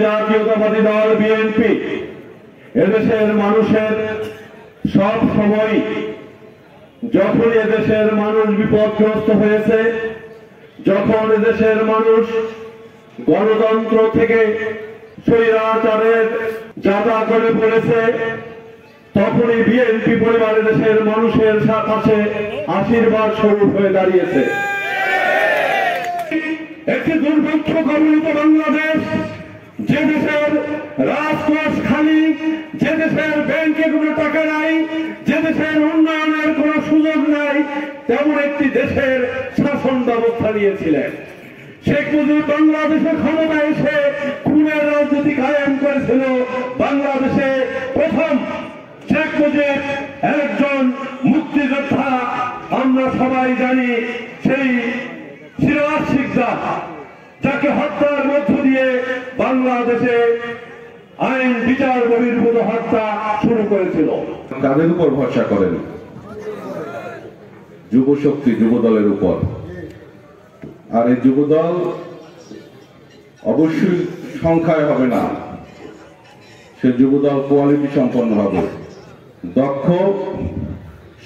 জাতীয়তাবাদী দল বিএনপি এদেশের মানুষের সব সময়, যখন এদেশের মানুষ বিপদগ্রস্ত হয়েছে, যখন এদেশের মানুষ গণতন্ত্র থেকে স্বৈরাচারের জাদা করে পড়েছে, তখনই বিএনপি পরিবার দেশের মানুষের পাশে আশীর্বাদ স্বরূপ হয়ে দাঁড়িয়েছে। একটি দুর্ভিক্ষ কবলিত বাংলাদেশ, যে দেশের রাজকোষ খালি, যে দেশের ব্যাংকে কোনো টাকা নাই, যে দেশের উন্নয়নের কোনো সুযোগ নাই, তেমন একটি দেশের শাসন ব্যবস্থা নিয়েছিলেন। শেখ মুজিব বাংলাদেশে ক্ষমতা এসে খুনের রাজনীতি কায়েম করেছিল। বাংলাদেশে প্রথম শেখ মুজিব একজন মুক্তিযোদ্ধা, আমরা সবাই জানি, সেই সিরাজ শিকদার, যাকে হত্যার মধ্য দিয়ে বাংলাদেশে আইন বিচার বহির্ভূত হত্যা শুরু করেছিল। কাদের উপর ভরসা করেন? যুব শক্তি, যুব দলের উপর। আর এই যুব দল অবশ্যই সংখ্যায় হবে না, সে যুব দল কোয়ালিটি সম্পন্ন হবে, দক্ষ,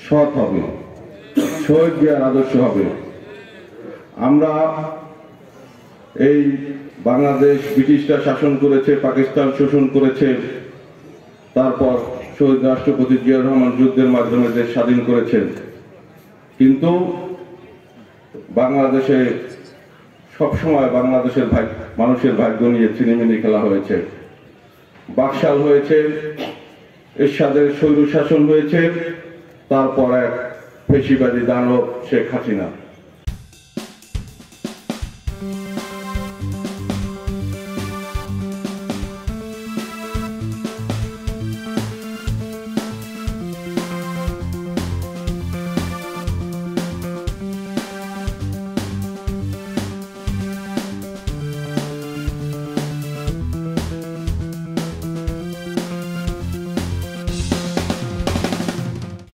সৎ হবে, শহীদ জিয়ার আদর্শ হবে। আমরা এই বাংলাদেশ ব্রিটিশরা শাসন করেছে, পাকিস্তান শোষণ করেছে, তারপর শহীদ রাষ্ট্রপতি জিয়াউর রহমান যুদ্ধের মাধ্যমে দেশ স্বাধীন করেছেন, কিন্তু বাংলাদেশে সবসময় বাংলাদেশের মানুষের ভাগ্য নিয়ে ছিনিমিনি খেলা হয়েছে। বাকশাল হয়েছে, এরশাদের স্বৈর শাসন হয়েছে, তারপর এক ফেসিবাদী দানব শেখ হাসিনা।